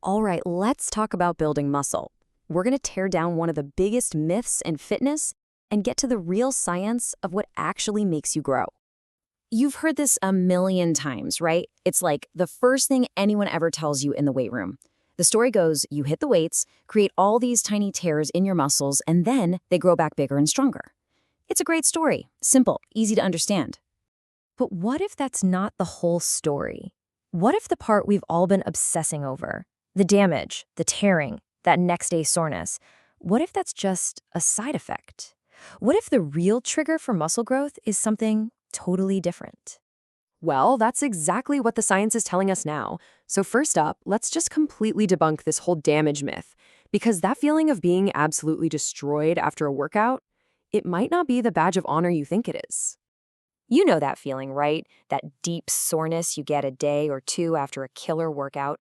All right, let's talk about building muscle. We're going to tear down one of the biggest myths in fitness and get to the real science of what actually makes you grow. You've heard this a million times, right? It's like the first thing anyone ever tells you in the weight room. The story goes, you hit the weights, create all these tiny tears in your muscles, and then they grow back bigger and stronger. It's a great story, simple, easy to understand. But what if that's not the whole story? What if the part we've all been obsessing over, the damage, the tearing, that next day soreness, what if that's just a side effect? What if the real trigger for muscle growth is something totally different? Well, that's exactly what the science is telling us now. So first up, let's just completely debunk this whole damage myth. Because that feeling of being absolutely destroyed after a workout, it might not be the badge of honor you think it is. You know that feeling, right? That deep soreness you get a day or two after a killer workout.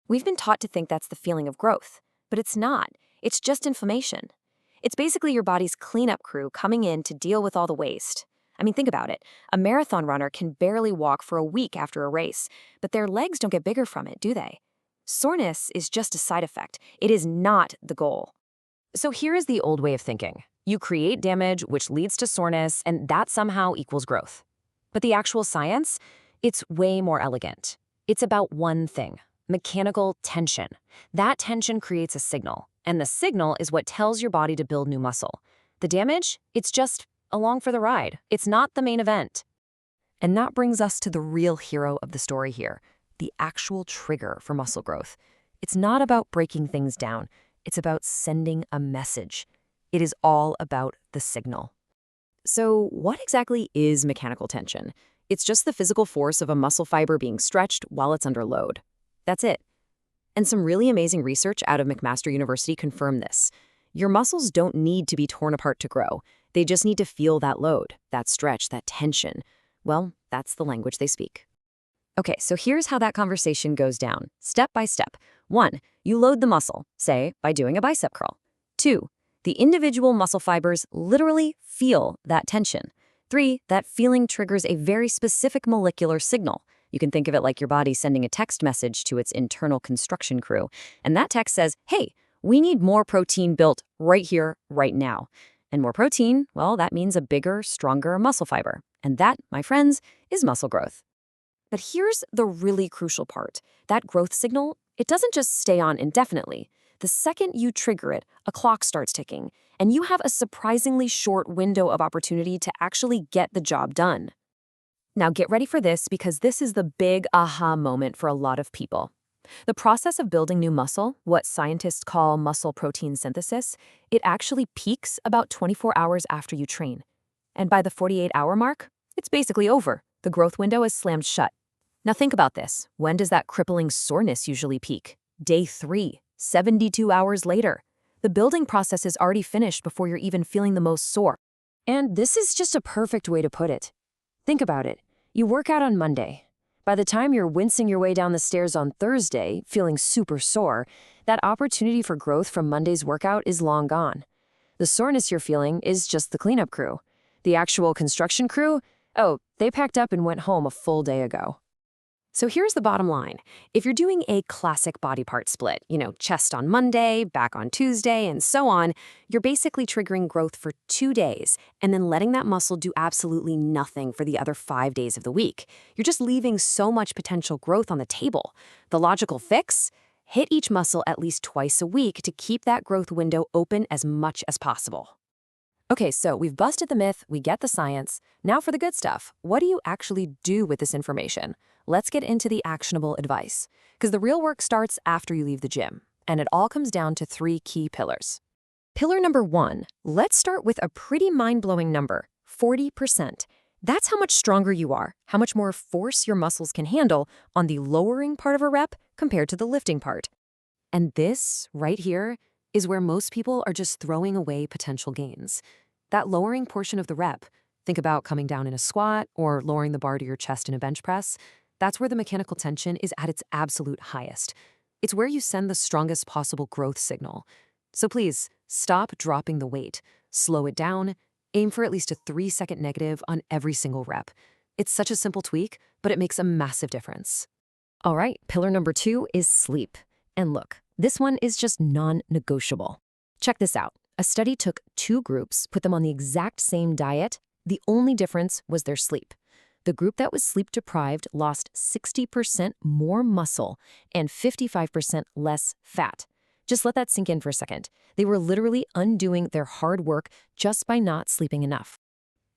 We've been taught to think that's the feeling of growth, but it's not. It's just inflammation. It's basically your body's cleanup crew coming in to deal with all the waste. I mean, think about it. A marathon runner can barely walk for a week after a race, but their legs don't get bigger from it, do they? Soreness is just a side effect. It is not the goal. So here is the old way of thinking. You create damage, which leads to soreness, and that somehow equals growth. But the actual science? It's way more elegant. It's about one thing: mechanical tension. That tension creates a signal, and the signal is what tells your body to build new muscle. The damage? It's just along for the ride. It's not the main event. And that brings us to the real hero of the story here, the actual trigger for muscle growth. It's not about breaking things down. It's about sending a message. It is all about the signal. So what exactly is mechanical tension? It's just the physical force of a muscle fiber being stretched while it's under load. That's it. And some really amazing research out of McMaster University confirmed this. Your muscles don't need to be torn apart to grow. They just need to feel that load, that stretch, that tension. Well, that's the language they speak. Okay, so here's how that conversation goes down, step by step. 1, you load the muscle, say, by doing a bicep curl. 2, the individual muscle fibers literally feel that tension. 3, that feeling triggers a very specific molecular signal. You can think of it like your body sending a text message to its internal construction crew. And that text says, hey, we need more protein built right here, right now. And more protein, well, that means a bigger, stronger muscle fiber. And that, my friends, is muscle growth. But here's the really crucial part. That growth signal, it doesn't just stay on indefinitely. The second you trigger it, a clock starts ticking, and you have a surprisingly short window of opportunity to actually get the job done. Now get ready for this, because this is the big aha moment for a lot of people. The process of building new muscle, what scientists call muscle protein synthesis, it actually peaks about 24 hours after you train. And by the 48-hour mark, it's basically over. The growth window is slammed shut. Now think about this. When does that crippling soreness usually peak? Day 3, 72 hours later. The building process is already finished before you're even feeling the most sore. And this is just a perfect way to put it. Think about it. You work out on Monday. By the time you're wincing your way down the stairs on Thursday, feeling super sore, that opportunity for growth from Monday's workout is long gone. The soreness you're feeling is just the cleanup crew. The actual construction crew? Oh, they packed up and went home a full day ago. So here's the bottom line. If you're doing a classic body part split, chest on Monday, back on Tuesday, and so on, you're basically triggering growth for 2 days and then letting that muscle do absolutely nothing for the other 5 days of the week. You're just leaving so much potential growth on the table. The logical fix? Hit each muscle at least twice a week to keep that growth window open as much as possible. Okay, so we've busted the myth, we get the science. Now for the good stuff. What do you actually do with this information? Let's get into the actionable advice. Because the real work starts after you leave the gym. And it all comes down to 3 key pillars. Pillar number 1, let's start with a pretty mind-blowing number, 40%. That's how much stronger you are, how much more force your muscles can handle on the lowering part of a rep compared to the lifting part. And this, right here, is where most people are just throwing away potential gains. That lowering portion of the rep, think about coming down in a squat or lowering the bar to your chest in a bench press, that's where the mechanical tension is at its absolute highest. It's where you send the strongest possible growth signal. So please, stop dropping the weight. Slow it down. Aim for at least a 3-second negative on every single rep. It's such a simple tweak, but it makes a massive difference. All right, pillar number 2 is sleep. And look, this one is just non-negotiable. Check this out. A study took 2 groups, put them on the exact same diet. The only difference was their sleep. The group that was sleep-deprived lost 60% more muscle and 55% less fat. Just let that sink in for a second. They were literally undoing their hard work just by not sleeping enough.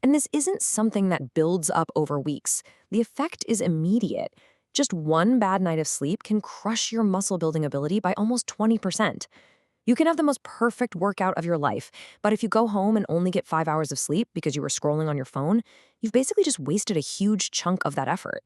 And this isn't something that builds up over weeks. The effect is immediate. Just one bad night of sleep can crush your muscle building ability by almost 20%. You can have the most perfect workout of your life, but if you go home and only get 5 hours of sleep because you were scrolling on your phone, you've basically just wasted a huge chunk of that effort.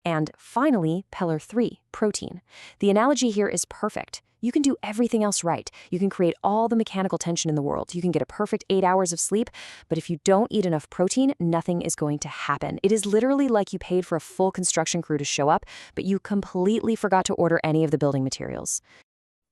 And finally, pillar 3, protein. The analogy here is perfect. You can do everything else right. You can create all the mechanical tension in the world. You can get a perfect 8 hours of sleep, but if you don't eat enough protein, nothing is going to happen. It is literally like you paid for a full construction crew to show up, but you completely forgot to order any of the building materials.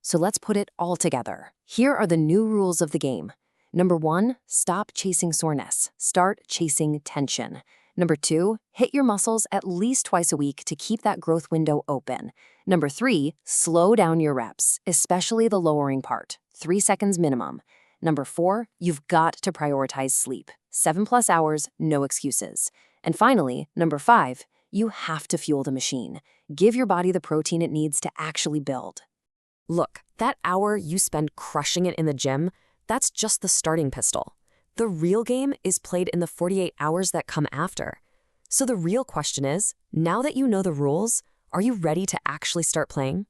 So let's put it all together. Here are the new rules of the game. Number 1, stop chasing soreness. Start chasing tension. Number 2, hit your muscles at least twice a week to keep that growth window open. Number 3, slow down your reps, especially the lowering part, 3 seconds minimum. Number 4, you've got to prioritize sleep. 7+ hours, no excuses. And finally, number 5, you have to fuel the machine. Give your body the protein it needs to actually build. Look, that hour you spend crushing it in the gym, that's just the starting pistol. The real game is played in the 48 hours that come after. So the real question is, now that you know the rules, are you ready to actually start playing?